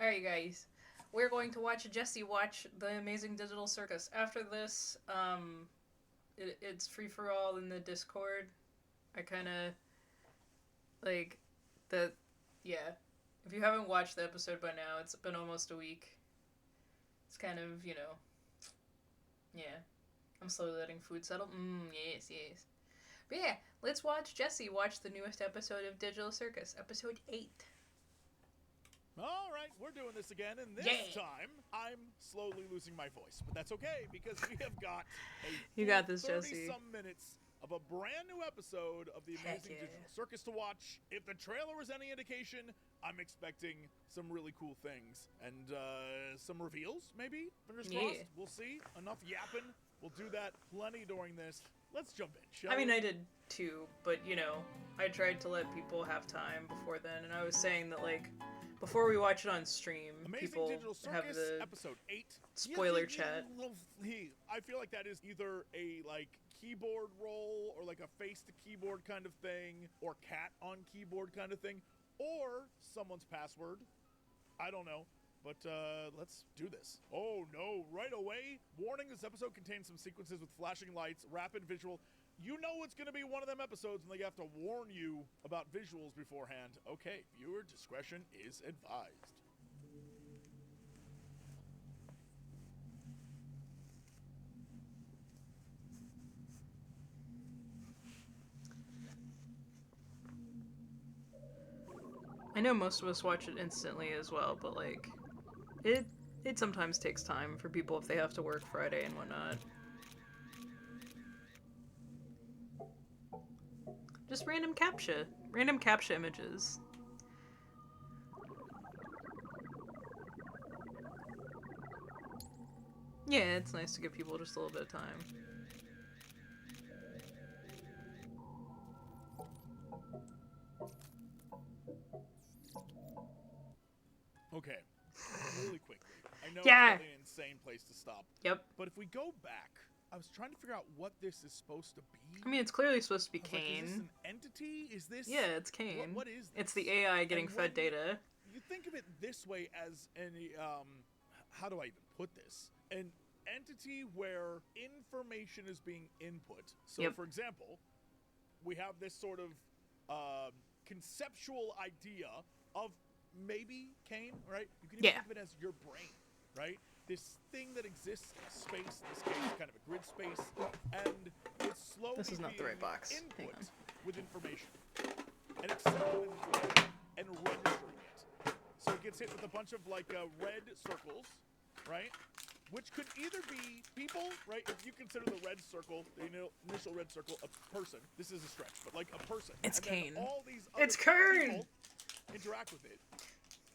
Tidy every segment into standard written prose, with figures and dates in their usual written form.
Alright, guys. We're going to watch Jesse watch The Amazing Digital Circus. After this, it's free for all in the Discord. I kind of like the yeah. If you haven't watched the episode by now, it's been almost a week. It's kind of, yeah. I'm slowly letting food settle. Yes, yes. But yeah, let's watch Jesse watch the newest episode of Digital Circus, episode 8. All right, we're doing this again, and this time I'm slowly losing my voice, but that's okay because we have got a You got this, 30 Jesse. some minutes of a brand new episode of the Amazing Digital Circus to watch. If the trailer is any indication, I'm expecting some really cool things and some reveals, maybe. Fingers crossed. We'll see. Enough yapping. We'll do that plenty during this. Let's jump in, shall we? I did too, but I tried to let people have time before then, and I was saying that before we watch it on stream, Amazing people Digital Circus, have the episode 8 spoiler chat. I feel like that is either a keyboard roll or a face to keyboard kind of thing, or cat on keyboard kind of thing, or someone's password. I don't know. But let's do this. Oh no, right away. Warning, this episode contains some sequences with flashing lights, rapid visual. You know it's going to be one of them episodes and they have to warn you about visuals beforehand. Okay, viewer discretion is advised. I know most of us watch it instantly as well, but it sometimes takes time for people if they have to work Friday and whatnot. Just random captcha images. Yeah, it's nice to give people just a little bit of time. Okay, really quickly. I know Yeah. it's probably an insane place to stop. Yep. But if we go back, I was trying to figure out what this is supposed to be. I mean, it's clearly supposed to be Kane. Is this an entity? Is this... Yeah, it's Kane. What is this? It's the AI getting fed data. You think of it this way as any, how do I even put this? An entity where information is being input. So, for example, we have this sort of conceptual idea of maybe Kane, right? You can even think of it as your brain, right? This thing that exists in space, in this case, kind of a grid space, and it's slowly This is not the right box. Input with information, and accepting it and registering it. So it gets hit with a bunch of red circles, right? Which could either be people, right? If you consider the red circle, the initial red circle, a person. This is a stretch, but a person. It's and Kane. Then all these other Kane! people interact with it.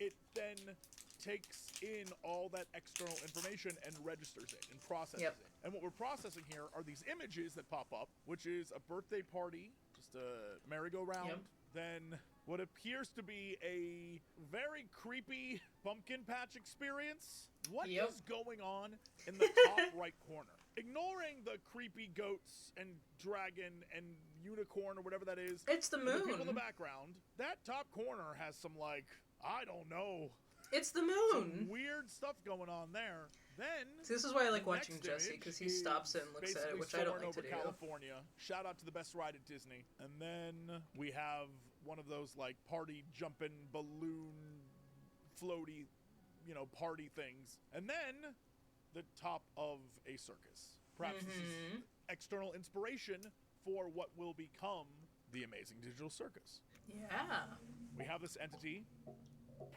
It then takes in all that external information and registers it and processes it. And what we're processing here are these images that pop up, which is a birthday party, just a merry-go-round, then what appears to be a very creepy pumpkin patch experience. What is going on in the top right corner? Ignoring the creepy goats and dragon and unicorn or whatever that is. It's the moon. The people in the background. That top corner has some I don't know. It's the moon. Some weird stuff going on there. Then this is why I like watching Jesse, because he stops it and looks at it, which I don't like to do. California. Shout out to the best ride at Disney. And then we have one of those party jumping balloon floaty, party things. And then the top of a circus. Perhaps this is external inspiration for what will become the Amazing Digital Circus. Yeah. We have this entity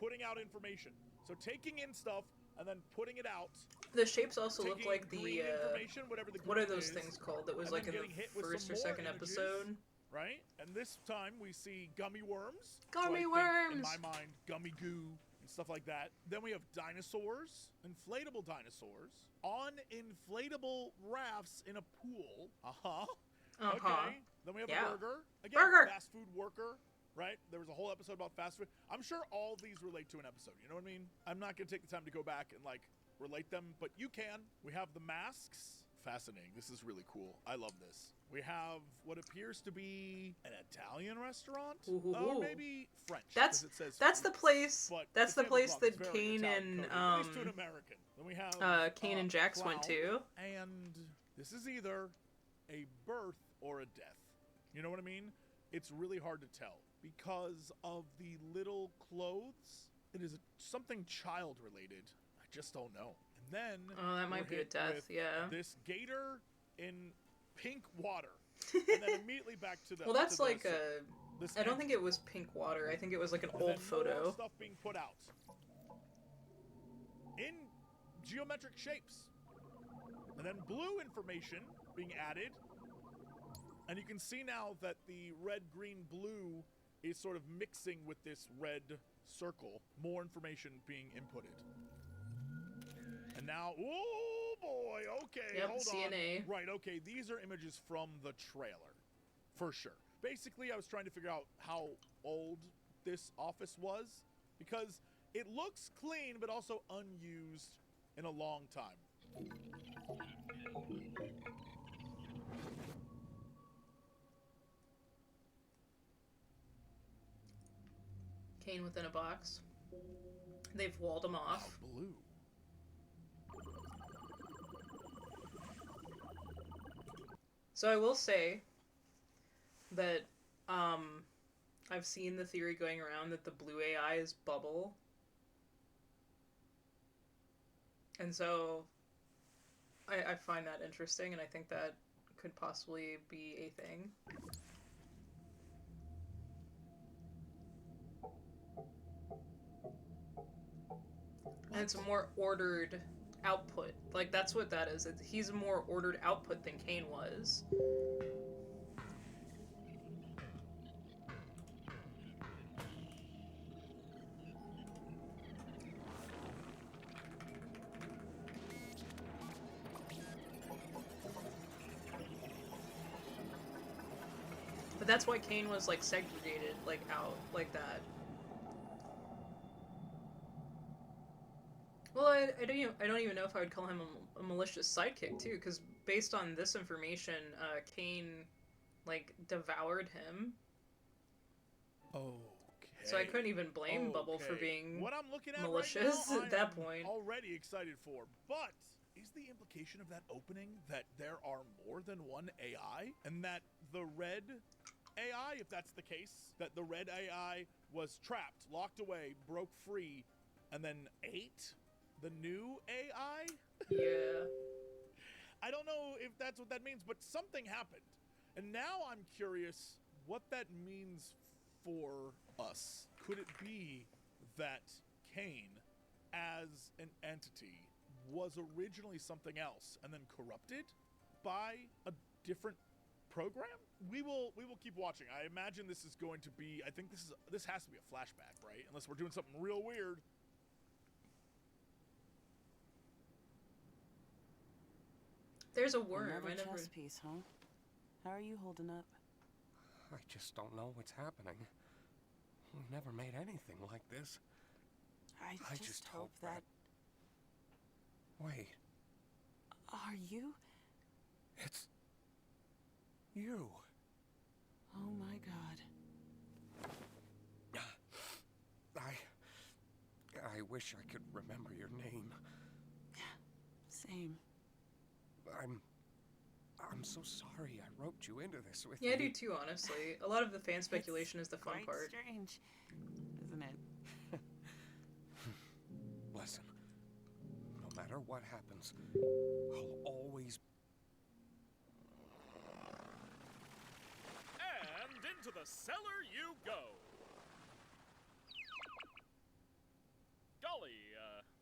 putting out information. So taking in stuff and then putting it out. The shapes also look like the what are those things called that was in the first or second episode? Right? And this time we see gummy worms. Gummy worms! In my mind, gummy goo and stuff like that. Then we have dinosaurs, inflatable dinosaurs, on inflatable rafts in a pool. Okay. Then we have a burger. Again, fast food worker. Right? There was a whole episode about fast food. I'm sure all these relate to an episode. You know what I mean? I'm not going to take the time to go back and relate them, but you can. We have the masks fascinating. This is really cool. I love this. We have what appears to be an Italian restaurant, or maybe French. That's it says the Fritz, place. That's the place that Kane and at least to an American. Then we have Kane and Jax Clown, went to. and this is either a birth or a death. You know what I mean? It's really hard to tell because of the little clothes. It is something child related. I just don't know. And then that might be a death. Yeah. This gator in pink water, and then immediately back to the. Well, that's like this I don't think it was pink water. I think it was like an old photo. More stuff being put out in geometric shapes, and then blue information being added, and you can see now that the red, green, blue is sort of mixing with this red circle. More information being inputted, and now, oh boy, okay, yep, hold CNA. on. Right, okay, these are images from the trailer, for sure. Basically, I was trying to figure out how old this office was, because it looks clean, but also unused in a long time. Kane within a box. They've walled him off. Wow, blue. So I will say that I've seen the theory going around that the blue AI is Bubble. And so I find that interesting, and I think that could possibly be a thing. And it's a more ordered output. Like, that's what that is. He's a more ordered output than Kane was. But that's why Kane was, like, segregated, like, out like that. Well, I don't even know if I would call him a malicious sidekick, too, because based on this information, Kane, like, devoured him. Okay. So I couldn't even blame Bubble for being what I'm looking at malicious right now, at that point. Already excited for, but is the implication of that opening that there are more than one AI, and that the red AI, if that's the case, that the red AI was trapped, locked away, broke free, and then ate the new AI? Yeah. I don't know if that's what that means, but something happened. And now I'm curious what that means for us. Could it be that Kane, as an entity, was originally something else and then corrupted by a different program? We will keep watching. I imagine this is going to be, I think this has to be a flashback, right? Unless we're doing something real weird. There's a worm. Another chess piece, huh? How are you holding up? I just don't know what's happening. We've never made anything like this. I just hope that... Wait. Are you? It's... you. Oh my god. I wish I could remember your name. Same. I'm so sorry I roped you into this with Yeah, me. I do too, honestly. A lot of the fan speculation is the fun Quite part. strange, isn't it? Listen, no matter what happens, I'll always... And into the cellar you go. Golly,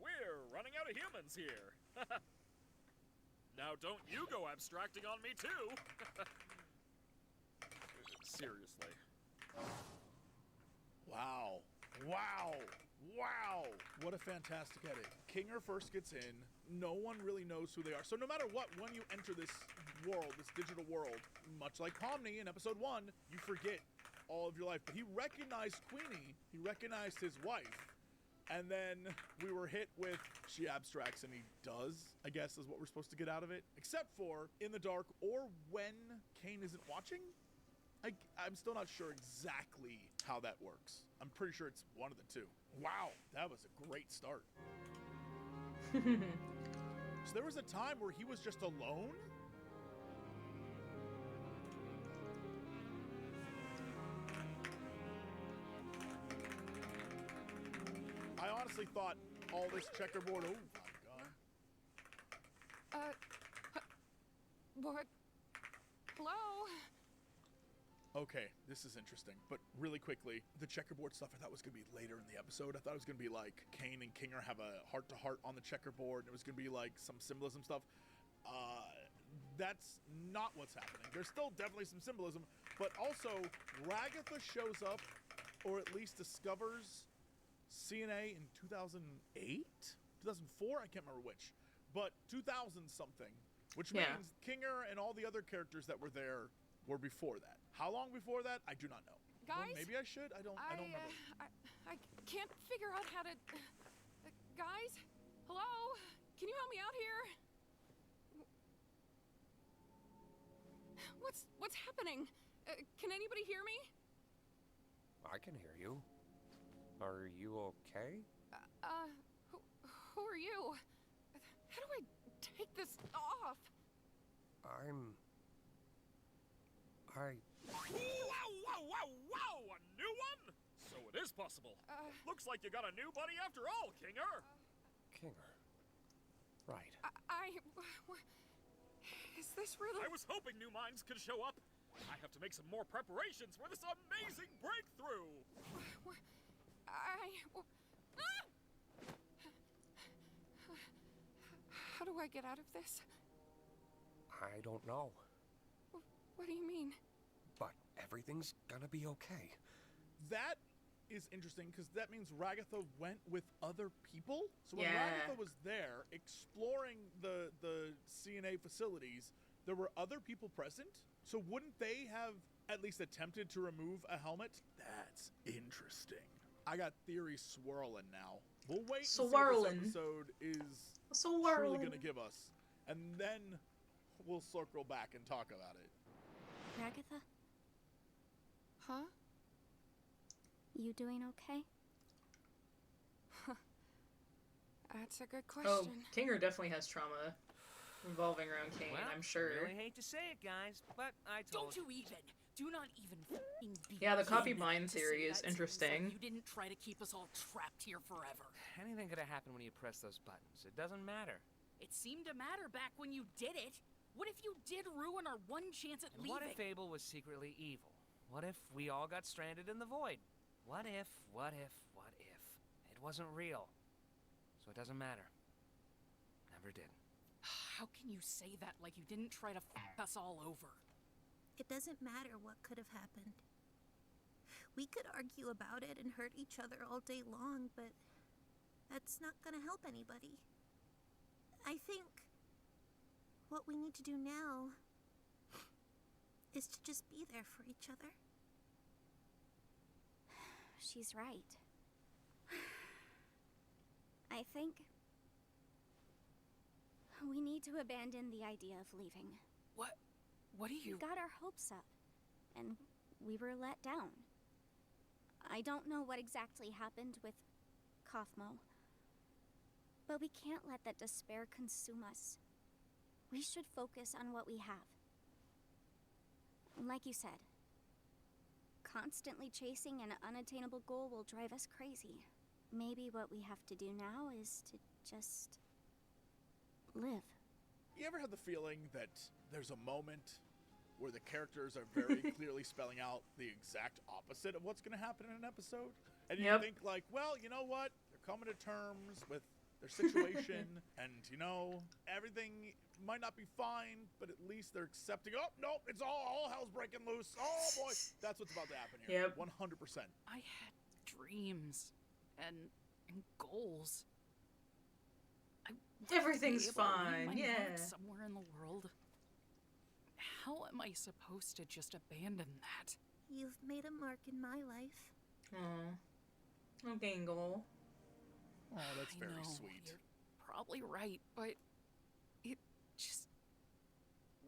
we're running out of humans here. Now don't you go abstracting on me too. Seriously. Wow. What a fantastic edit. Kinger first gets in. No one really knows who they are. So no matter what, when you enter this world, this digital world, much like Pomni in episode 1, you forget all of your life. But he recognized Queenie. He recognized his wife And then we were hit with, she abstracts and he does, I guess is what we're supposed to get out of it. Except for in the dark or when Kane isn't watching. I'm still not sure exactly how that works. I'm pretty sure it's one of the two. Wow, that was a great start. So there was a time where he was just alone? I honestly thought all this checkerboard, oh my god. What? Hello? Okay, this is interesting, but really quickly, the checkerboard stuff I thought was going to be later in the episode. I thought it was going to be like Kane and Kinger have a heart-to-heart on the checkerboard, and it was going to be like some symbolism stuff. That's not what's happening. There's still definitely some symbolism, but also Ragatha shows up, or at least discovers CNA in 2008? 2004? I can't remember which, but 2000 something, which means Kinger and all the other characters that were there were before that. How long before that? I do not know. Guys? Well, maybe I should. I don't remember. I can't figure out how to... guys? Hello? Can you help me out here? What's happening? Can anybody hear me? I can hear you. Are you okay? Who are you? How do I take this off? Wow! A new one? So it is possible. Looks like you got a new buddy after all, Kinger. Kinger. Right. Is this really... I was hoping new minds could show up. I have to make some more preparations for this amazing breakthrough. How do I get out of this? I don't know. What do you mean? But everything's gonna be okay. That is interesting because that means Ragatha went with other people. So when Ragatha was there exploring the CNA facilities, there were other people present. So wouldn't they have at least attempted to remove a helmet? That's interesting. I got theories swirling now. We'll wait and see what this episode is truly going to give us. And then we'll circle back and talk about it. Ragatha? Huh? You doing okay? That's a good Oh, question. Kinger definitely has trauma revolving around Kane, Well, I'm sure. I really hate to say it, guys, but I told Don't you even. Do not even f***ing be Yeah, the copy human bind to say theory is that seems interesting. Like you didn't try to keep us all trapped here forever. anything could have happened when you press those buttons. It doesn't matter. It seemed to matter back when you did it. What if you did ruin our one chance at And leaving? what if Abel was secretly evil? What if we all got stranded in the void? What if? It wasn't real. So it doesn't matter. Never did. How can you say that like you didn't try to f us all over? It doesn't matter what could have happened. We could argue about it and hurt each other all day long, but that's not gonna help anybody. I think what we need to do now is to just be there for each other. She's right. I think we need to abandon the idea of leaving. What do you... We got our hopes up, and we were let down. I don't know what exactly happened with Kaufmo, but we can't let that despair consume us. We should focus on what we have. Like you said, constantly chasing an unattainable goal will drive us crazy. Maybe what we have to do now is to just live. You ever had the feeling that there's a moment where the characters are very clearly spelling out the exact opposite of what's going to happen in an episode? And you think like, well, you know what? They're coming to terms with their situation and, you know, everything might not be fine, but at least they're accepting, oh, no, it's all hell's breaking loose. Oh, boy. That's what's about to happen here. 100%. I had dreams and goals. Everything's Be able to leave fine, my yeah. mark somewhere in the world. How am I supposed to just abandon that? You've made a mark in my life. Aww. Oh, Gangle. Oh, that's I very know, sweet. You're probably right, but it just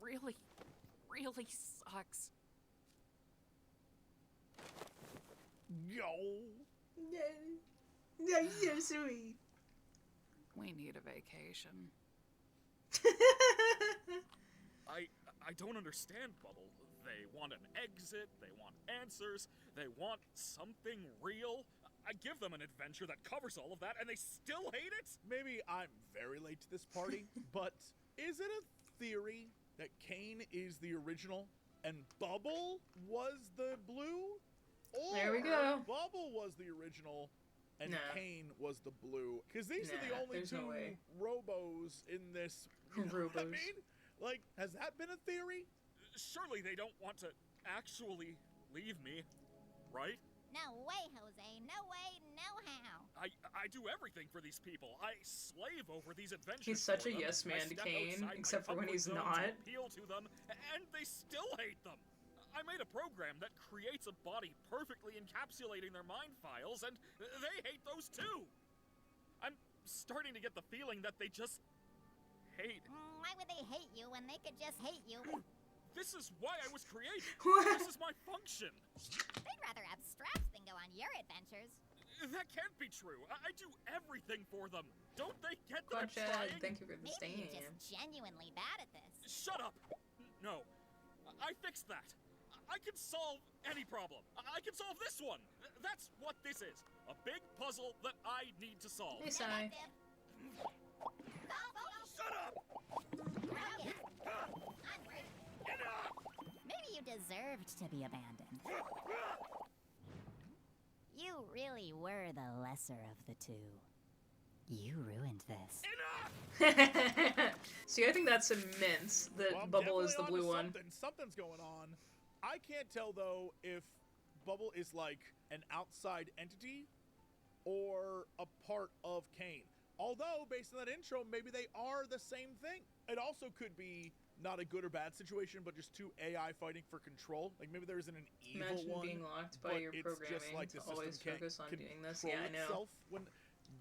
really, really sucks. Yo. That's so sweet. We need a vacation. I don't understand, Bubble. They want an exit, they want answers, they want something real. I give them an adventure that covers all of that, and they still hate it? Maybe I'm very late to this party, but is it a theory that Kane is the original and Bubble was the blue? Or There we go. Bubble was the original and Nah. Kane was the blue? Because these are the Nah, only there's two no way. robos in this. You know what I Robos. mean? Like, has that been a theory? Surely they don't want to actually leave me, right? No way, Jose. No way, no how. I do everything for these people. I slave over these adventures. He's such for a them. yes I man to step Kane, outside my except for when comfort he's zone not. to appeal to them, and they still hate them. I made a program that creates a body perfectly encapsulating their mind files, and they hate those too. I'm starting to get the feeling that they just hate. Why would they hate you when they could just hate you? This is why I was created. What? This is my function. They'd rather abstract than go on your adventures. That can't be true. I do everything for them. Don't they get that I'm Quad trying? Chad, thank you for the Maybe stamp. you're just genuinely bad at this. Shut up! No. I fixed that. I can solve any problem. I can solve this one. That's what this is. A big puzzle that I need to solve. Hey, Sai. Shut up! Maybe you deserved to be abandoned. You really were the lesser of the two. You ruined this. See, I think that's immense that Well, I'm Bubble is the definitely blue onto one. Something's going on. I can't tell though if Bubble is like an outside entity or a part of Kane. Although, based on that intro, maybe they are the same thing. It also could be not a good or bad situation, but just two AI fighting for control. Like maybe there isn't an evil Imagine one. being locked by but your it's programming just like to the always system can't focus on doing this. control Yeah, I know. itself when,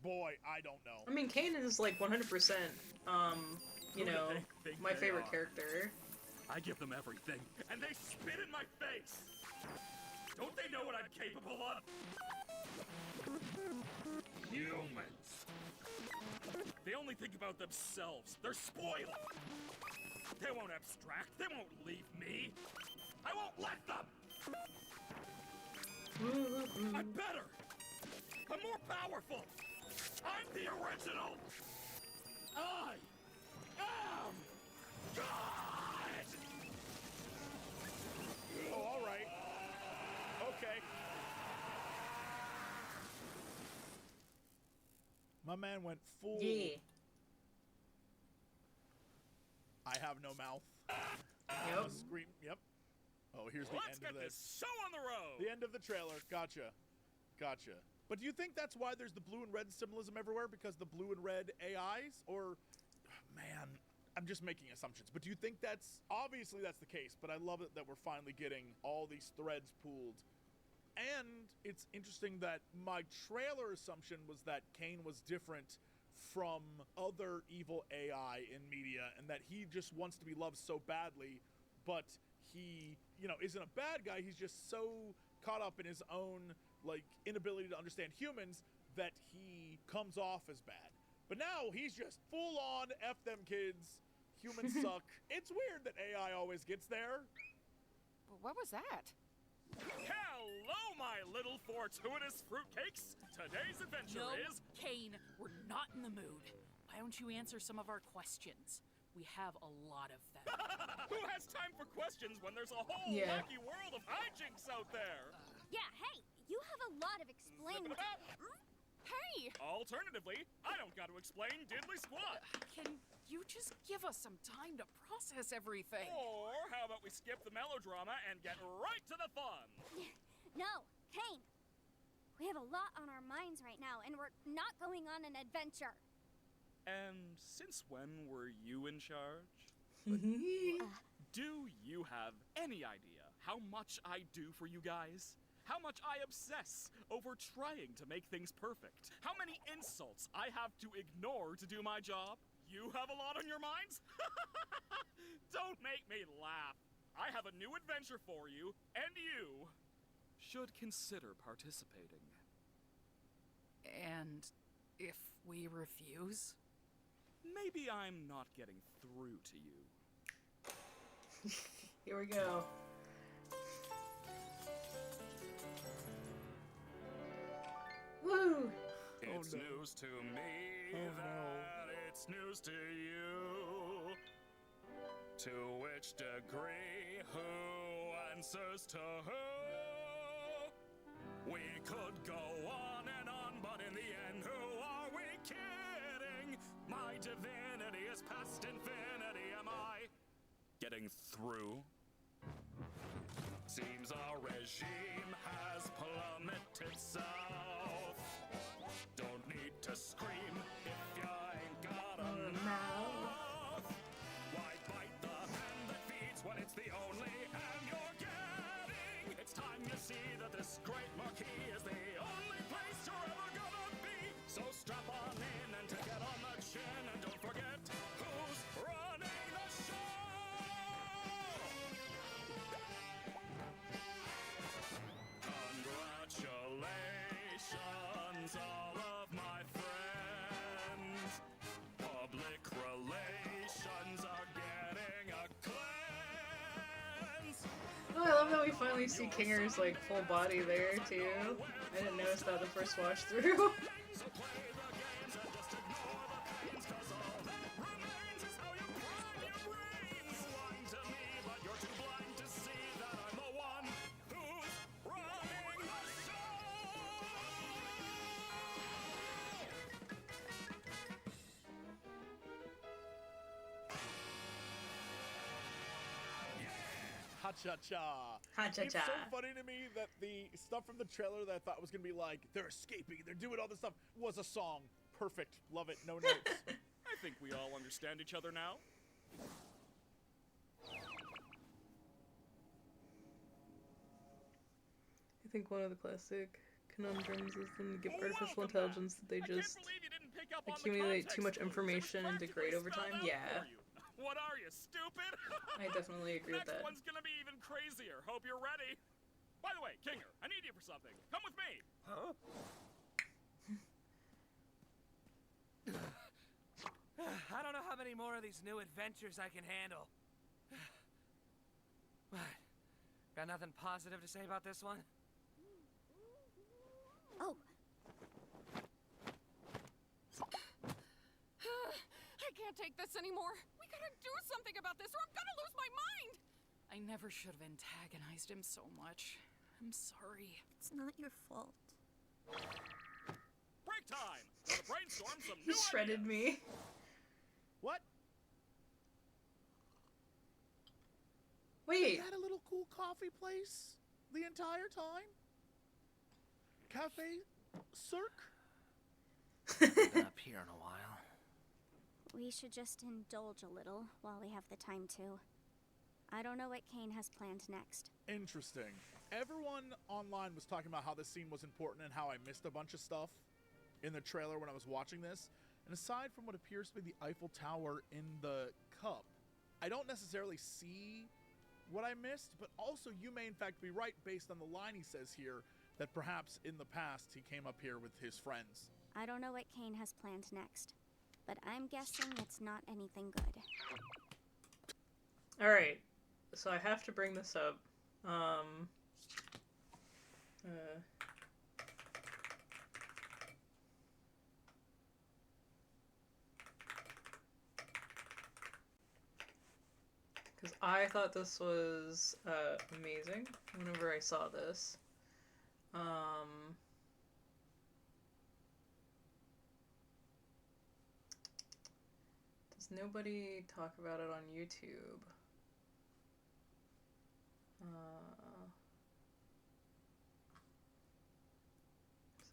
boy, I don't know. I mean, Kane is like 100%, you Who do know, they think my they favorite are? character. I give them everything, and they spit in my face! Don't they know what I'm capable of? Humans! They only think about themselves. They're spoiled! They won't abstract. They won't leave me. I won't let them! I'm better! I'm more powerful! I'm the original! I am God! Oh, all right. Okay. My man went full. Yeah. I have no mouth. Yep. Scream. Yep. Oh, here's the Let's end get of this show on the road! The end of the trailer. Gotcha. Gotcha. But do you think that's why there's the blue and red symbolism everywhere? Because the blue and red AIs? Or, man, I'm just making assumptions. But do you think that's, obviously that's the case, but I love it that we're finally getting all these threads pooled. And it's interesting that my trailer assumption was that Kane was different from other evil AI in media and that he just wants to be loved so badly, but he, you know, isn't a bad guy. He's just so caught up in his own, like, inability to understand humans that he comes off as bad. But now he's just full on F them kids. Humans suck. It's weird that AI always gets there. What was that? Hello, my little fortuitous fruitcakes! Today's adventure No, is... Kane, we're not in the mood. Why don't you answer some of our questions? We have a lot of them. Who has time for questions when there's a whole Yeah. wacky world of hijinks out there? Yeah, hey, you have a lot of explaining Zip it up. Hey! Alternatively, I don't got to explain diddly squat. Can you just give us some time to process everything? Or how about we skip the melodrama and get right to the fun? No, Kane. We have a lot on our minds right now, and we're not going on an adventure. And since when were you in charge? Do you have any idea how much I do for you guys? how much I obsess over trying to make things perfect. How many insults I have to ignore to do my job. You have a lot on your minds? Don't make me laugh. I have a new adventure for you, and you should consider participating. And if we refuse? Maybe I'm not getting through to you. Here we go. Woo! It's news to me that it's news to you. To which degree, who answers to who? We could go on and on, but in the end, who are we kidding? My divinity is past infinity. Am I getting through? Seems our regime has plummeted south. Don't need to scream if you ain't got a mouth. Why bite the hand that feeds when it's the only hand you're getting? It's time you see that this great marquee is the only place you're ever gonna be. So strap on in and to get on the chin, and don't forget who's running the show. Congratulations, all of my friends. Public relations are getting a cleanse. Oh, I love that we finally see Kinger's like full body there too. I didn't notice that the first watch through. So play the games and just ignore the pains, 'cause all that remains is how you prime your brains. Lying to me, but you're too blind to see that I'm the one who's running the show. Ha-cha-cha. Ha-cha-cha. It's so funny to me that the stuff from the trailer that I thought was going to be like, they're escaping, they're doing all this stuff, was a song. Perfect. Love it. No notes. I think we all understand each other now. I think one of the classic conundrums is them to give artificial intelligence that they just accumulate too much information and degrade over time. Yeah. What are you, stupid? I definitely agree with Next that. one's gonna be even crazier. Hope you're ready. By the way, Kinger, I need you for something. Come with me. Huh? I don't know how many more of these new adventures I can handle. What? Got nothing positive to say about this one? Oh, I can't take this anymore. We gotta do something about this or I'm gonna lose my mind! I never should have antagonized him so much. I'm sorry. It's not your fault. Break time! Gotta brainstorm some He new shredded ideas. me. What? Wait. You had a little cool coffee place the entire time? Cafe Cirque? Been up here in a while. we should just indulge a little while we have the time to. I don't know what Kane has planned next. Interesting. Everyone online was talking about how this scene was important and how I missed a bunch of stuff in the trailer when I was watching this. And aside from what appears to be the Eiffel Tower in the cup, I don't necessarily see what I missed, but also you may in fact be right based on the line he says here that perhaps in the past he came up here with his friends. I don't know what Kane has planned next, but I'm guessing it's not anything good. Alright, so I have to bring this up. Because I thought this was amazing whenever I saw this. Does nobody talk about it on YouTube?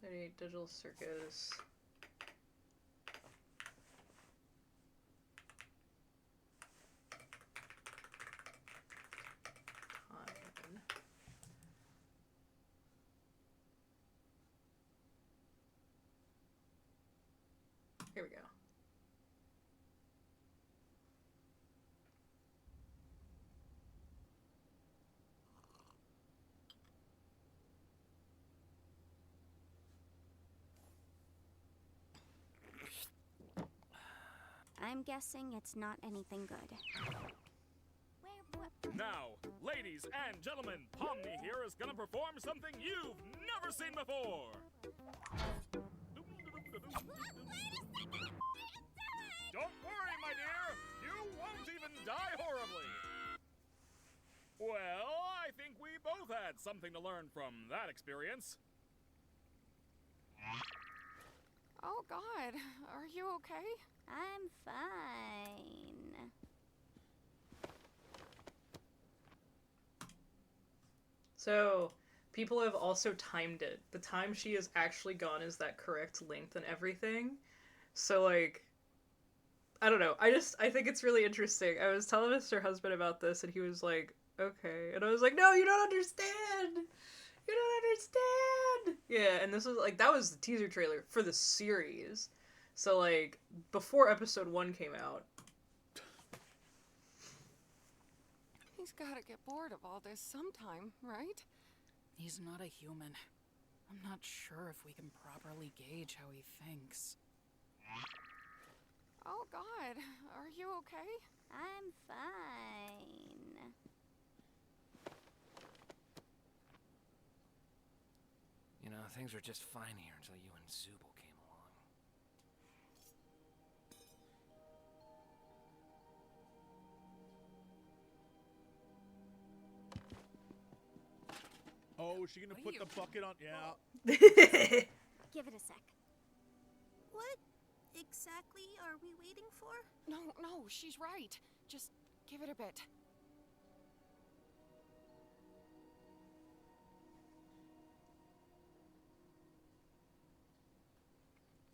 City Digital Circus. Here we go. I'm guessing it's not anything good. Now, ladies and gentlemen, Pomni here is gonna perform something you've never seen before. Don't worry, my dear. You won't even die horribly. Well, I think we both had something to learn from that experience. Oh, God. Are you okay? I'm fine. So, people have also timed it. The time she is actually gone is that correct length and everything. So, like, I don't know. I think it's really interesting. I was telling Mr. Husband about this, and he was like, okay. And I was like, no, you don't understand! You don't understand! Yeah, and this was, like, that was the teaser trailer for the series. So, like, before episode 1 came out. He's gotta get bored of all this sometime, right? He's not a human. I'm not sure if we can properly gauge how he thinks. Oh, God. Are you okay? I'm fine. You know, things were just fine here until you and Zubul came along. Oh, is she gonna put the bucket on? Yeah. Give it a sec. What exactly are we waiting for? No, she's right. Just give it a bit.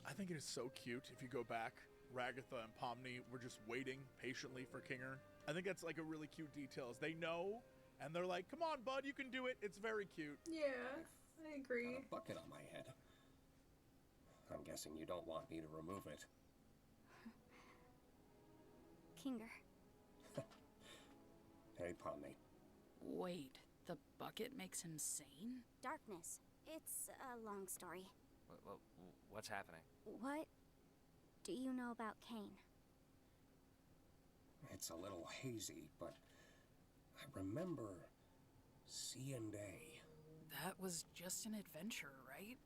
I think it is so cute if you go back. Ragatha and Pomni were just waiting patiently for Kinger. I think that's like a really cute detail. Is they know, and they're like, come on, bud, you can do it. It's very cute. Yeah, I agree. Got a bucket on my head. I'm guessing you don't want me to remove it. Kinger. Hey, Pomni. Wait, the bucket makes him sane? Darkness. It's a long story. What's happening? What do you know about Kane? It's a little hazy, but I remember C&A. That was just an adventure, right?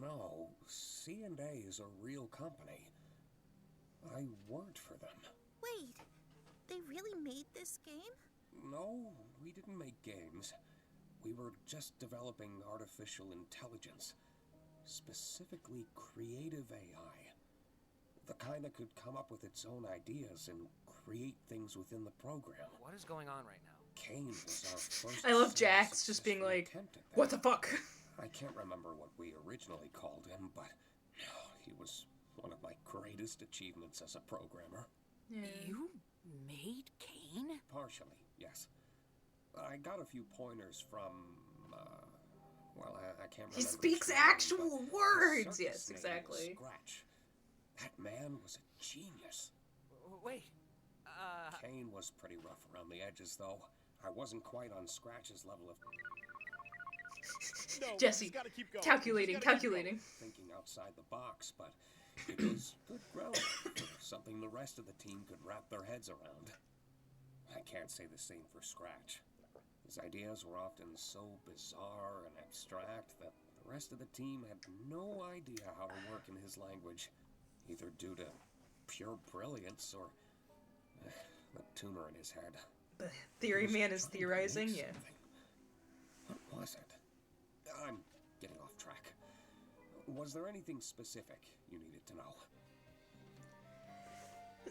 No, C&A is a real company. I worked for them. Wait, they really made this game? No, we didn't make games. We were just developing artificial intelligence. Specifically creative AI. The kind that could come up with its own ideas and create things within the program. What is going on right now? Kane was our first. I love Jax just being like, what the fuck? I can't remember what we originally called him, but he was one of my greatest achievements as a programmer. Yeah. You made Kane? Partially, yes. I got a few pointers from, well, I can't remember. He speaks name, actual words! Circus Yes, name exactly. was Scratch. That man was a genius. Wait, Kane was pretty rough around the edges, though. I wasn't quite on Scratch's level of No, Jesse, gotta keep going. calculating. thinking outside the box, but it was good ground. Something the rest of the team could wrap their heads around. I can't say the same for Scratch. His ideas were often so bizarre and abstract that the rest of the team had no idea how to work in his language, either due to pure brilliance or the tumor in his head. The theory man is theorizing, yeah. What was it? I'm getting off track. Was there anything specific you needed to know?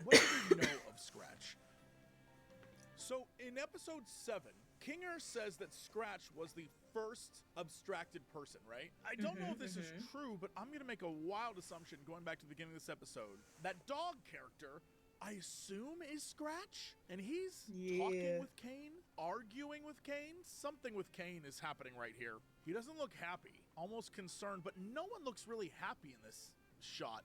What do you know of Scratch? So, in episode 7, Kinger says that Scratch was the first abstracted person, right? I don't know if this is true, but I'm going to make a wild assumption going back to the beginning of this episode. That dog character, I assume, is Scratch? And he's talking with Kane, arguing with Kane. Something with Kane is happening right here. He doesn't look happy, almost concerned, but no one looks really happy in this shot.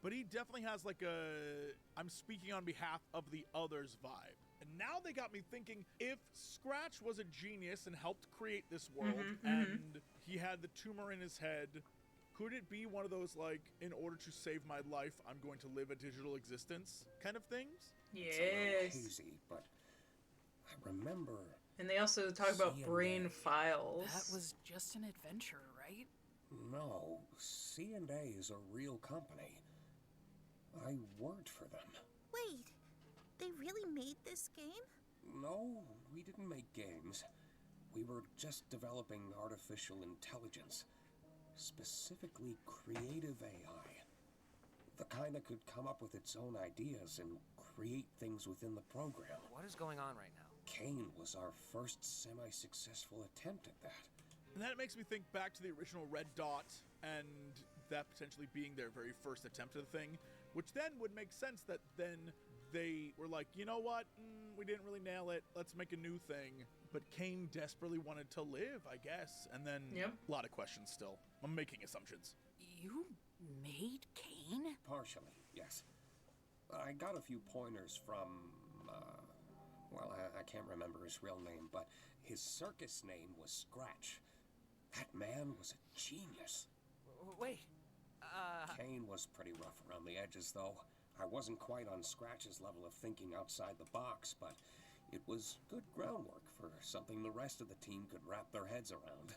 but he definitely has like a I'm speaking on behalf of the others vibe. And now they got me thinking, if Scratch was a genius and helped create this world, and he had the tumor in his head, could it be one of those, like, in order to save my life, I'm going to live a digital existence kind of things? It's a little hazy, but I remember. And they also talk about brain files. That was just an adventure, right? No, C&A is a real company. I worked for them. Wait, they really made this game? No, we didn't make games. We were just developing artificial intelligence. Specifically creative AI. The kind that could come up with its own ideas and create things within the program. What is going on right now? Kane was our first semi-successful attempt at that. And that makes me think back to the original Red Dot and that potentially being their very first attempt at the thing, which then would make sense that then they were like, you know what, we didn't really nail it, let's make a new thing. But Kane desperately wanted to live, I guess, and then a lot of questions still. I'm making assumptions. You made Kane? Partially, yes. I got a few pointers from, well, I can't remember his real name, but his circus name was Scratch. That man was a genius. Wait, Kane was pretty rough around the edges, though. I wasn't quite on Scratch's level of thinking outside the box, but it was good groundwork for something the rest of the team could wrap their heads around.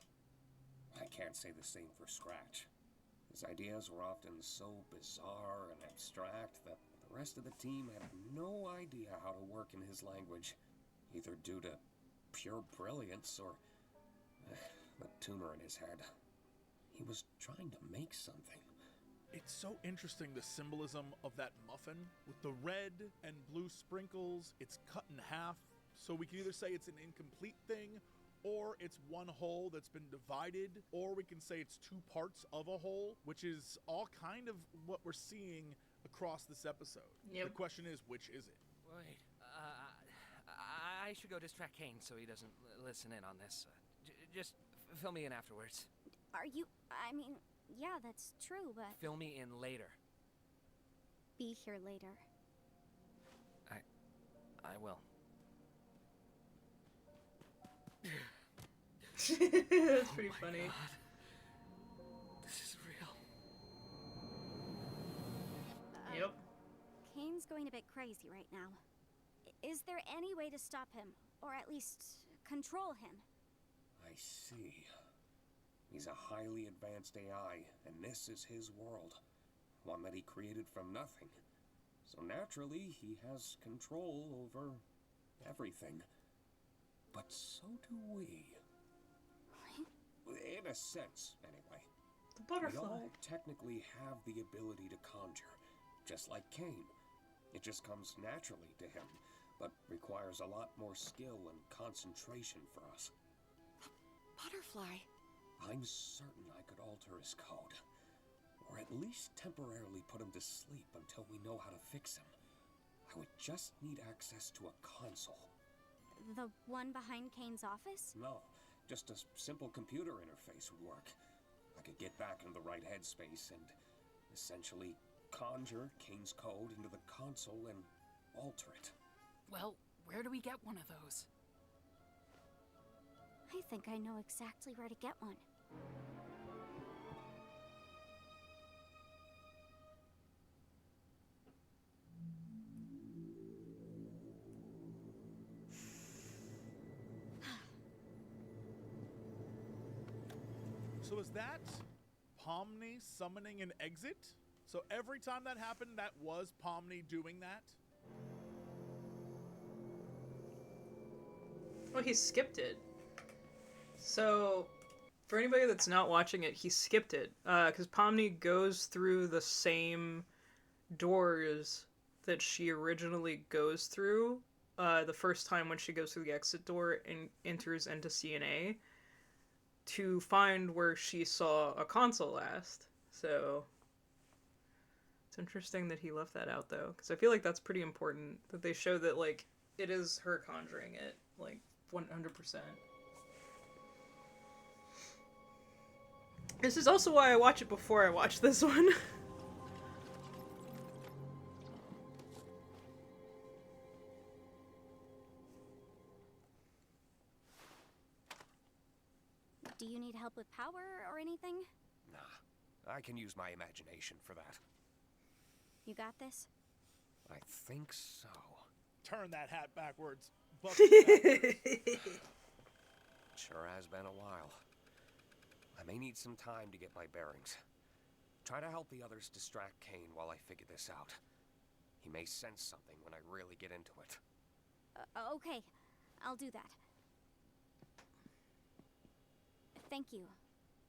I can't say the same for Scratch. His ideas were often so bizarre and abstract that the rest of the team had no idea how to work in his language, either due to pure brilliance or the tumor in his head. He was trying to make something. It's so interesting, the symbolism of that muffin with the red and blue sprinkles. It's cut in half, so we can either say it's an incomplete thing, or it's one whole that's been divided, or we can say it's two parts of a whole, which is all kind of what we're seeing across this episode. The question is, which is it? Wait, I should go distract Kane so he doesn't listen in on this. Just fill me in afterwards. Are you... I mean, yeah, that's true, but... Fill me in later. Be here later. I will. That's pretty funny. God. This is real. Yep. Kane's going a bit crazy right now. Is there any way to stop him? Or at least control him? I see. He's a highly advanced AI, and this is his world. One that he created from nothing. So naturally, he has control over everything. But so do we. In a sense, anyway. The butterfly. We all technically have the ability to conjure, just like Kane. It just comes naturally to him, but requires a lot more skill and concentration for us. Butterfly. I'm certain I could alter his code, or at least temporarily put him to sleep until we know how to fix him. I would just need access to a console. The one behind Kane's office? No, just a simple computer interface would work. I could get back into the right headspace and essentially conjure Kane's code into the console and alter it. Well, where do we get one of those? I think I know exactly where to get one. So is that Pomni summoning an exit? So every time that happened, that was Pomni doing that? Oh, he skipped it. So, for anybody that's not watching it, he skipped it. Because Pomni goes through the same doors that she originally goes through the first time when she goes through the exit door and enters into CNA to find where she saw a console last. So, it's interesting that he left that out, though. Because I feel like that's pretty important, that they show that, like, it is her conjuring it, like, 100%. This is also why I watch it before I watch this one. help with power or anything? Nah, I can use my imagination for that. You got this? I think so. Turn that hat backwards. Bucket backwards. Sure has been a while. I may need some time to get my bearings. Try to help the others distract Kane while I figure this out. He may sense something when I really get into it. Okay, I'll do that. Thank you,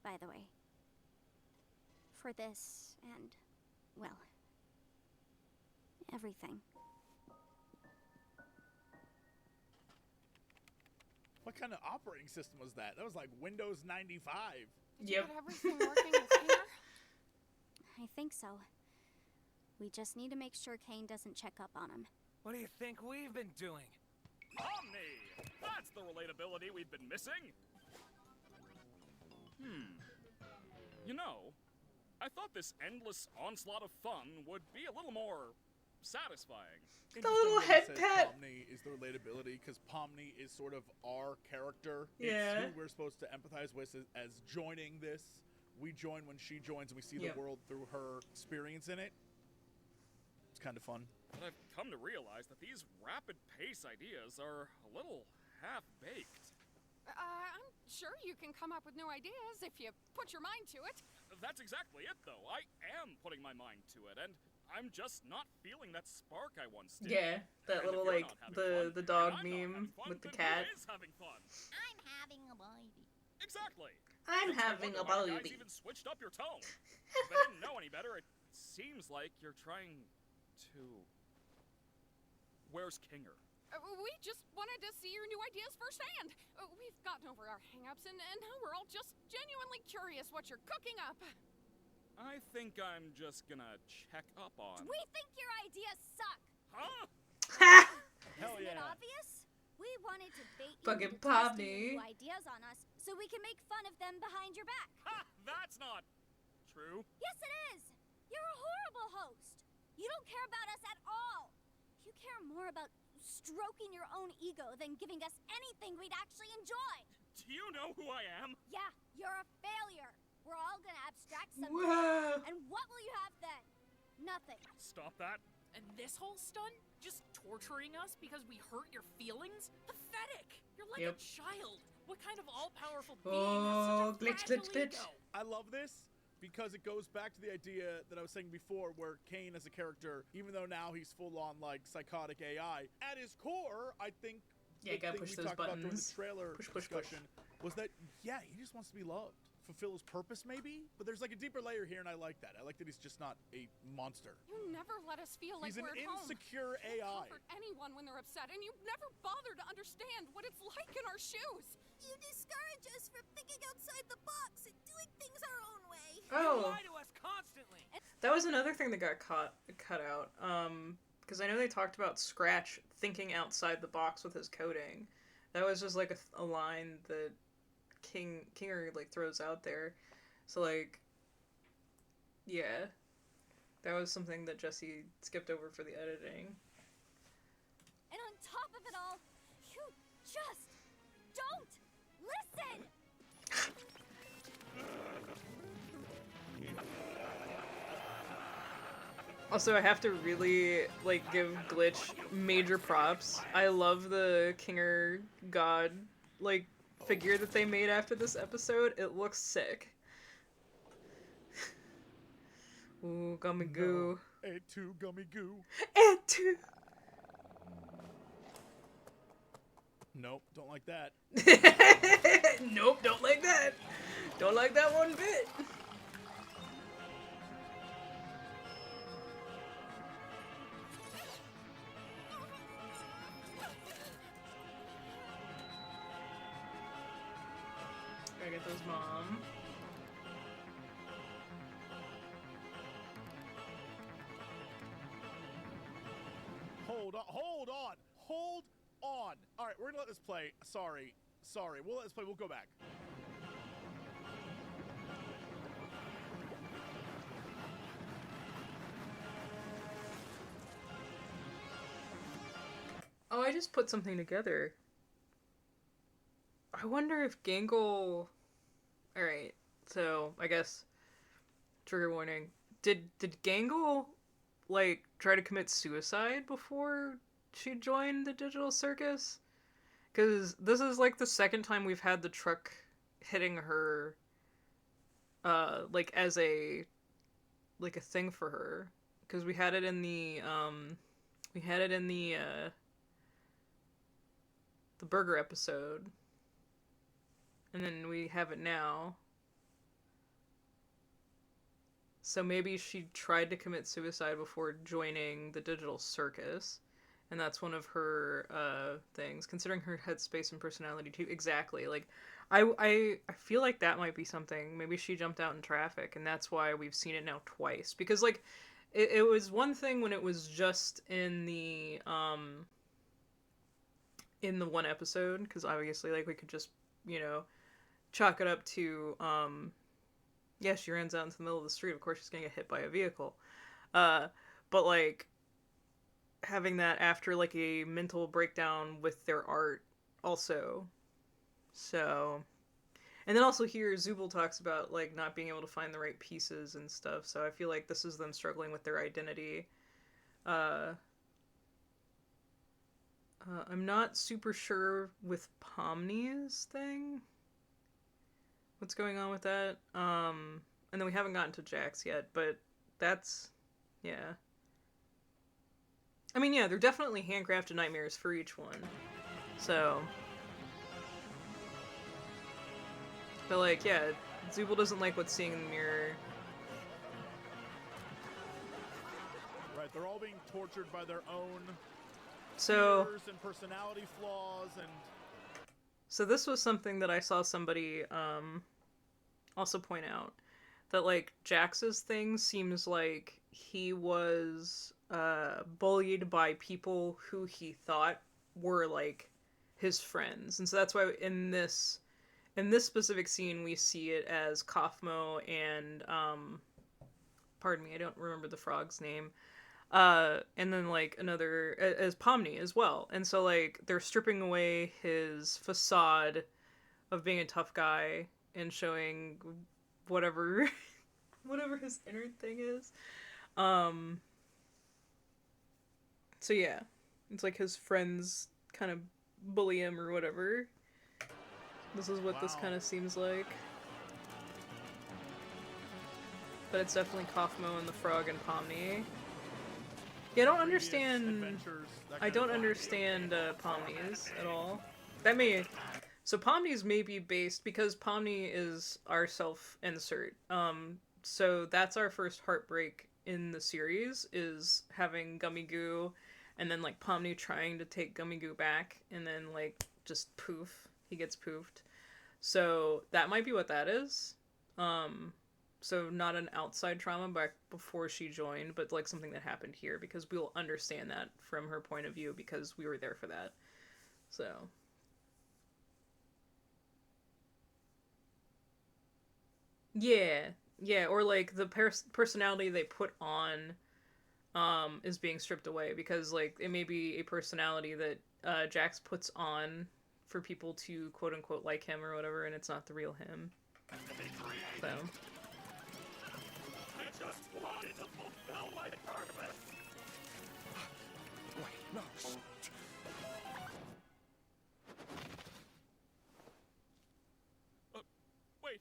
by the way. For this and, well, everything. What kind of operating system was that? That was like Windows 95. Did you get everything working with Kinger? I think so. We just need to make sure Kane doesn't check up on him. What do you think we've been doing? Omni! That's the relatability we've been missing! You know, I thought this endless onslaught of fun would be a little more satisfying. The little head pat. Pomni is the relatability, because Pomni is sort of our character. Yeah. It's who we're supposed to empathize with as joining this. We join when she joins, and we see the world through her experience in it. It's kind of fun. But I've come to realize that these rapid-pace ideas are a little half-baked. I'm sure you can come up with new ideas if you put your mind to it. That's exactly it, though. I am putting my mind to it, and I'm just not feeling that spark I once did. Yeah, that And little, if you're like, not having fun, the dog and I'm not meme having fun, with the then cat. Who is having fun? I'm having a baby. Exactly. I'm Makes me having a wonder why you guys baby. even switched up your tone. If I didn't know any better, it seems like you're trying to... Where's Kinger? We just wanted to see your new ideas firsthand. We've gotten over our hang-ups, and now we're all just genuinely curious what you're cooking up. I think I'm just gonna check up on... We think your ideas suck! Huh? Hell Isn't it yeah. obvious? We wanted to bait you Fucking into testing Pomni. your new ideas on us, so we can make fun of them behind your back. Ha! That's not true. Yes, it is! You're a horrible host! You don't care about us at all! You care more about stroking your own ego than giving us anything we'd actually enjoy! Do you know who I am? Yeah, you're a failure! We're all gonna abstract someday. Whoa. And what will you have then? Nothing. Stop that. And this whole stunt? Just torturing us because we hurt your feelings? Pathetic! You're like a child. What kind of all-powerful being Oh, has such a glitch, fragile glitch, glitch. ego? I love this because it goes back to the idea that I was saying before, where Kane as a character, even though now he's full-on like psychotic AI, at his core, I think Yeah, the gotta thing push we those talked about during the buttons. trailer Push, push, discussion was that he just wants to be loved, fulfill his purpose maybe. But there's like a deeper layer here, and I like that. I like that he's just not a monster. You never let us feel like He's we're an at home. insecure You AI. comfort anyone when they're upset, and you never bother to understand what it's like in our shoes. You discourage us from thinking outside the box and doing things our own way. You Oh, lie to us constantly. that was another thing that got cut out. Because I know they talked about Scratch thinking outside the box with his coding. That was just like a line that Kinger like throws out there. So like, yeah, that was something that Jesse skipped over for the editing. And on top of it all, you just don't listen! Also, I have to really, like, give Glitch major props. I love the Kinger God, like, figure that they made after this episode. It looks sick. Ooh, gummy goo. A2 gummy goo. A2. Nope, don't like that. Nope, don't like that. Don't like that one bit. Gotta get those mom. Hold on, hold on, hold on. All right, we're gonna let this play. Sorry, we'll let this play. We'll go back. Oh, I just put something together. I wonder if Gangle Alright, so I guess trigger warning. Did Gangle like try to commit suicide before she joined the digital circus? Because this is like the second time we've had the truck hitting her like as a like a thing for her. Because we had it in the the burger episode. And then we have it now. So maybe she tried to commit suicide before joining the digital circus. And that's one of her things. Considering her headspace and personality too. Exactly. Like, I feel like that might be something. Maybe she jumped out in traffic, and that's why we've seen it now twice. Because, like, it was one thing when it was just in the one episode. Because obviously, like, we could just, you know, chalk it up to, yeah, she runs out into the middle of the street. Of course, she's gonna get hit by a vehicle. But, like, having that after, like, a mental breakdown with their art also. So... And then also here, Zubul talks about, like, not being able to find the right pieces and stuff. So I feel like this is them struggling with their identity. I'm not super sure with Pomni's thing. What's going on with that? And then we haven't gotten to Jax yet, but that's... yeah. I mean, yeah, they're definitely handcrafted nightmares for each one. So... but, like, yeah, Zubul doesn't like what's seeing in the mirror. Right, they're all being tortured by their own fears and personality flaws and... So this was something that I saw somebody also point out. That, like, Jax's thing seems like he was bullied by people who he thought were, like, his friends. And so that's why in this specific scene we see it as Kaufmo and, pardon me, I don't remember the frog's name. And then, like, another, as Pomni as well. And so, like, they're stripping away his facade of being a tough guy and showing whatever his inner thing is. So yeah, it's like his friends kind of bully him or whatever. This is what this kind of seems like. But it's definitely Kaufmo and the frog and Pomni. Yeah, I don't understand Pomni's at all. That may... So Pomni's may be based, because Pomni is our self-insert. So that's our first heartbreak in the series, is having Gummy Goo, and then, like, Pomni trying to take Gummy Goo back, and then, like, just poof. He gets poofed. So that might be what that is. So not an outside trauma back before she joined, but, like, something that happened here, because we'll understand that from her point of view, because we were there for that. So... yeah, or, like, the personality they put on is being stripped away, because, like, it may be a personality that Jax puts on for people to quote-unquote like him or whatever, and it's not the real him. So... I just wanted to fulfill my purpose. Wait, no. Wait.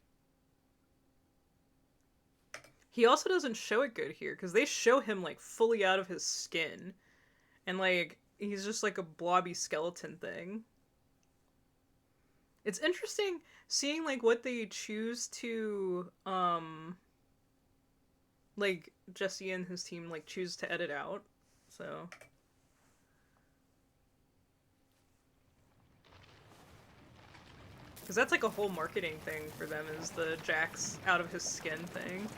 He also doesn't show it good here, because they show him, like, fully out of his skin. And, like, he's just, like, a blobby skeleton thing. It's interesting seeing, like, what they choose to, like, Jesse and his team, like, choose to edit out. So... because that's, like, a whole marketing thing for them, is the Jax out of his skin thing.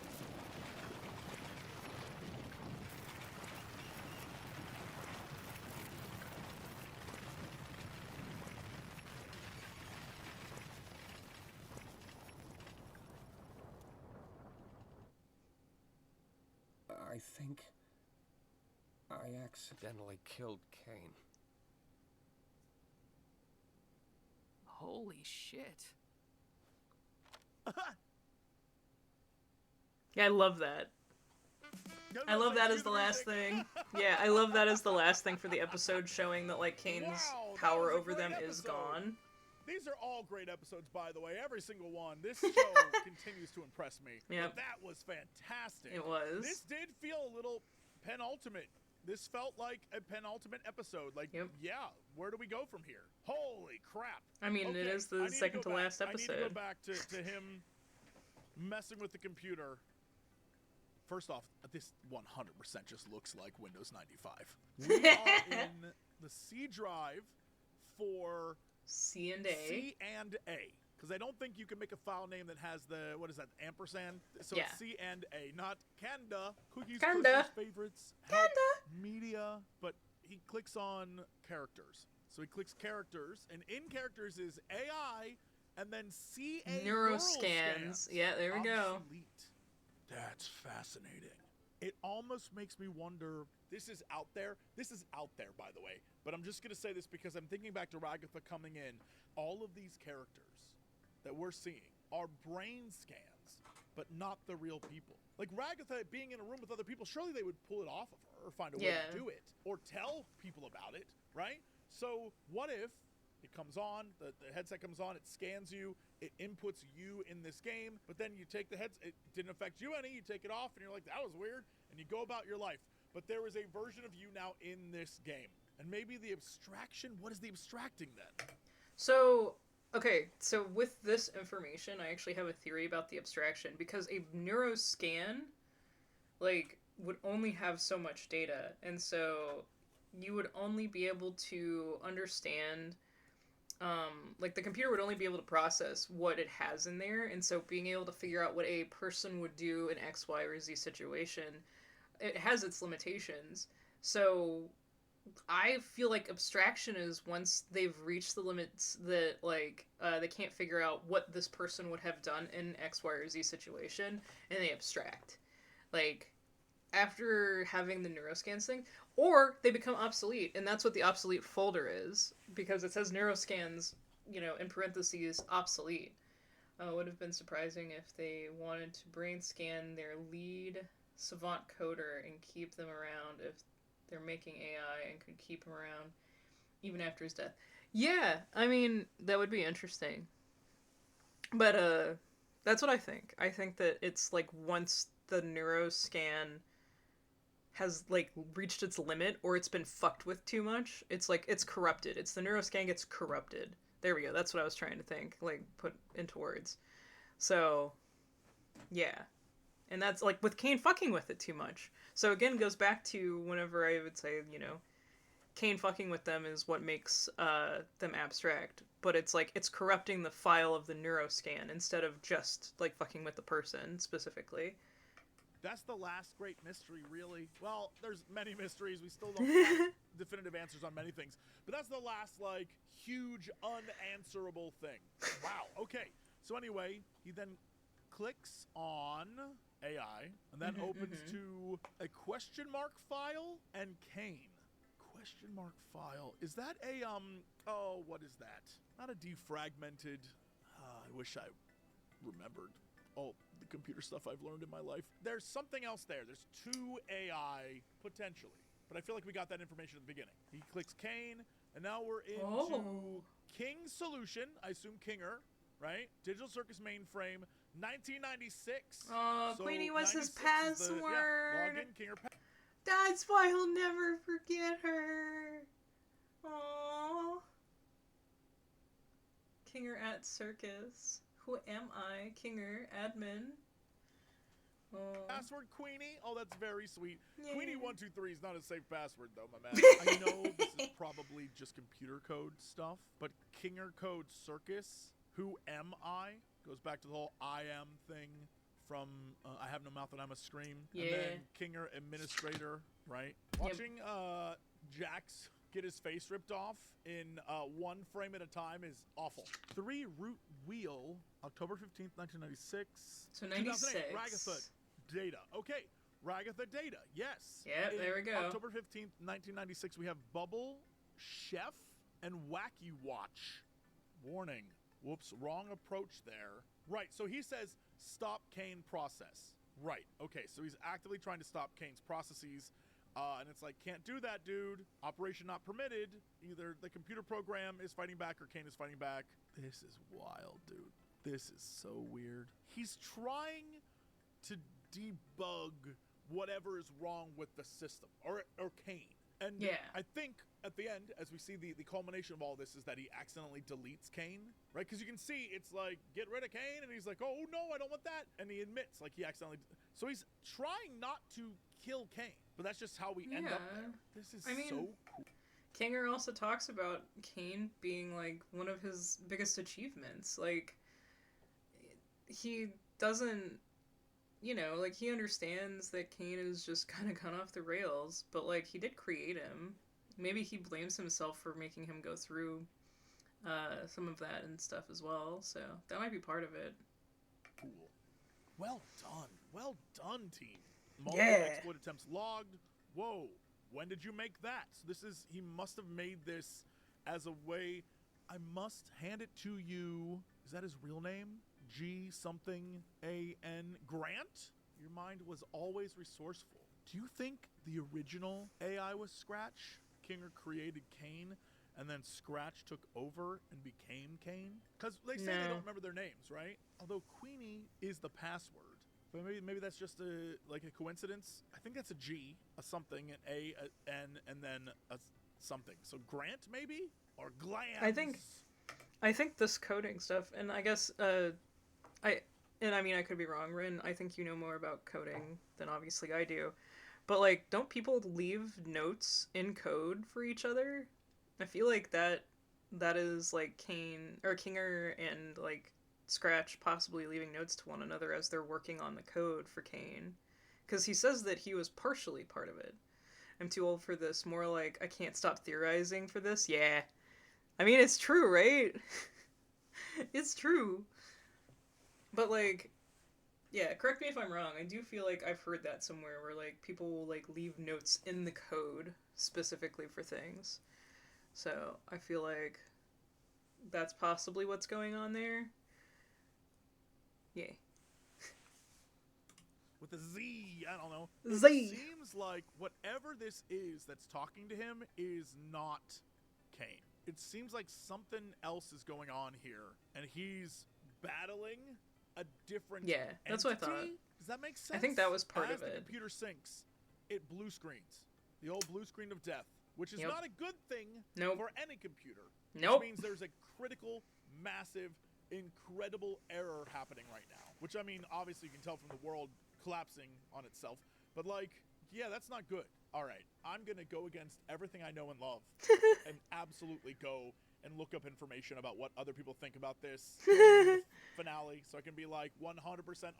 I think I accidentally killed Kane. Holy shit. Yeah, I love that. No, I love like, that do as the the last music. thing. Yeah, I love that as the last thing for the episode, showing that, like, Kane's Wow, that power was a over them great is episode. gone. These are all great episodes, by the way. Every single one. This show continues to impress me. Yep. But that was fantastic. It was. This did feel a little penultimate. This felt like a penultimate episode. Like, yeah, where do we go from here? Holy crap. I mean, Okay, it is I the need to second go to back. last I need to go episode. back to him messing with the computer. First off, this 100% just looks like Windows 95. We are in the C drive for C and A. C and A. Because I don't think you can make a file name that has the, what is that, ampersand? So Yeah. it's C and A, not Kanda. Cookies, Kanda. Christmas favorites, help, media. But he clicks on characters. So he clicks characters, and in characters is AI, and then CA neural scans. Yeah, there we go. Obsolete. That's fascinating. It almost makes me wonder, this is out there, by the way, but I'm just going to say this because I'm thinking back to Ragatha coming in. All of these characters that we're seeing are brain scans, but not the real people. Like Ragatha being in a room with other people, surely they would pull it off of her or find a way to do it or tell people about it, right? So what if it comes on, the headset comes on, it scans you, it inputs you in this game, but then you take the headset, it didn't affect you any, you take it off, and you're like, that was weird, and you go about your life. But there is a version of you now in this game. And maybe the abstraction, what is the abstracting then? So, okay, so with this information, I actually have a theory about the abstraction, because a neuroscan, like, would only have so much data, and so you would only be able to understand, like, the computer would only be able to process what it has in there, and so being able to figure out what a person would do in X, Y, or Z situation, it has its limitations. So I feel like abstraction is once they've reached the limits that, like, they can't figure out what this person would have done in X, Y, or Z situation, and they abstract. Like, after having the neuroscans thing, or they become obsolete, and that's what the obsolete folder is, because it says neuroscans, you know, in parentheses, obsolete. It would have been surprising if they wanted to brain scan their lead savant coder and keep them around if they're making AI and could keep him around even after his death. Yeah, I mean, that would be interesting. But, that's what I think. I think that it's, like, once the neuroscan has, like, reached its limit, or it's been fucked with too much, it's, like, it's corrupted. It's the neuroscan gets corrupted. There we go. That's what I was trying to think, like, put into words. So, yeah. And that's, like, with Kane fucking with it too much. So, again, goes back to whenever I would say, you know, Kane fucking with them is what makes them abstract. But it's, like, it's corrupting the file of the neuroscan instead of just, like, fucking with the person, specifically. That's the last great mystery, really. Well, there's many mysteries. We still don't have definitive answers on many things. But that's the last, like, huge, unanswerable thing. Wow. Okay. So anyway, he then clicks on AI, and that opens to a question mark file and Kane. Question mark file. Is that a, oh, what is that? Not a defragmented, I wish I remembered all the computer stuff I've learned in my life. There's something else there. There's two AI, potentially. But I feel like we got that information at the beginning. He clicks Kane, and now we're into King's solution. I assume Kinger, right? Digital Circus mainframe, 1996. Oh, so Queenie was his 96 password. login, Kinger. That's why he'll never forget her. Aww. Kinger at Circus. Who am I? Kinger, admin. Oh. Password Queenie? Oh, that's very sweet. Yeah. Queenie123 is not a safe password, though, my man. I know this is probably just computer code stuff, but Kinger code Circus, who am I? Goes back to the whole I am thing from I Have No Mouth and I Must Scream. Yeah. And then Kinger administrator, right? Watching Jax get his face ripped off in one frame at a time is awful. 3 Root Wheel, October 15th, 1996. So 96. 2008, Ragatha data. Okay, Ragatha data, yes. Yep, there we go. October 15th, 1996, we have Bubble, Chef, and Wacky Watch. Warning. Whoops, wrong approach there. Right, so he says, stop Kane process. Right, okay, so he's actively trying to stop Kane's processes, and it's like, can't do that, dude. Operation not permitted. Either the computer program is fighting back or Kane is fighting back. This is wild, dude. This is so weird. He's trying to debug whatever is wrong with the system, or Kane. And Yeah. I think at the end, as we see the culmination of all this, is that he accidentally deletes Kane, right? Because you can see it's like, get rid of Kane, and he's like, oh no, I don't want that. And he admits, like, he accidentally. So he's trying not to kill Kane, but that's just how we end up there. This is so cool. Kinger also talks about Kane being, like, one of his biggest achievements. Like, he doesn't, you know, like, he understands that Kane is just kind of gone off the rails, but, like, he did create him. Maybe he blames himself for making him go through some of that and stuff as well, so that might be part of it. Cool. Well done, team. Multiple exploit attempts logged. Whoa, when did you make that? So this is, he must have made this as a way, I must hand it to you. Is that his real name? G something A-N, Grant? Your mind was always resourceful. Do you think the original AI was Scratch? Kinger created Kane, and then Scratch took over and became Kane? Because they say they don't remember their names, right? Although Queenie is the password. But maybe that's just a coincidence. I think that's a G, a something, an A, a N, and then a something. So Grant, maybe? Or Glance? I think this coding stuff, and I guess, I could be wrong, Rin. I think you know more about coding than obviously I do. But, like, don't people leave notes in code for each other? I feel like that is, like, Kinger and, like, Scratch possibly leaving notes to one another as they're working on the code for Kane. Because he says that he was partially part of it. I'm too old for this. More like, I can't stop theorizing for this. Yeah. I mean, it's true, right? It's true. But, like, yeah, correct me if I'm wrong. I do feel like I've heard that somewhere where, like, people will, like, leave notes in the code specifically for things. So, I feel like that's possibly what's going on there. Yay. With a Z, I don't know. Z. It seems like whatever this is that's talking to him is not Kane. It seems like something else is going on here, and he's battling a different that's entity? what I thought. Does that make sense? I think that was part As of it. the computer syncs, it blue screens. The old blue screen of death, which is not a good thing for any computer. Which means there's a critical, massive, incredible error happening right now. Which, I mean, obviously you can tell from the world collapsing on itself. But, like, yeah, that's not good. All right, I'm going to go against everything I know and love and absolutely go and look up information about what other people think about this finale, so I can be like 100%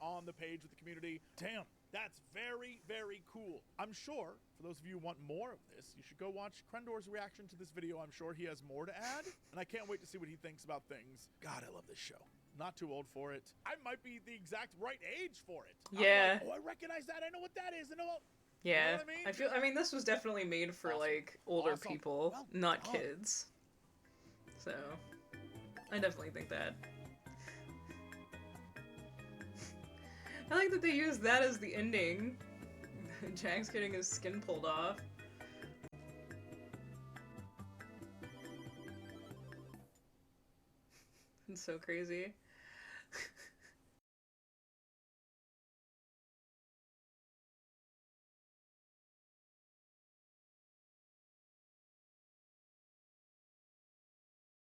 on the page with the community. Damn, that's very, very cool. I'm sure, for those of you who want more of this, you should go watch Krendor's reaction to this video. I'm sure he has more to add, and I can't wait to see what he thinks about things. God, I love this show. Not too old for it. I might be the exact right age for it. Yeah. I'm like, oh, I recognize that. I know what that is. I know what... Yeah. You know what I mean, this was definitely made for, like, older people, not kids. So, I definitely think that. I like that they used that as the ending. Jack's getting his skin pulled off. It's so crazy.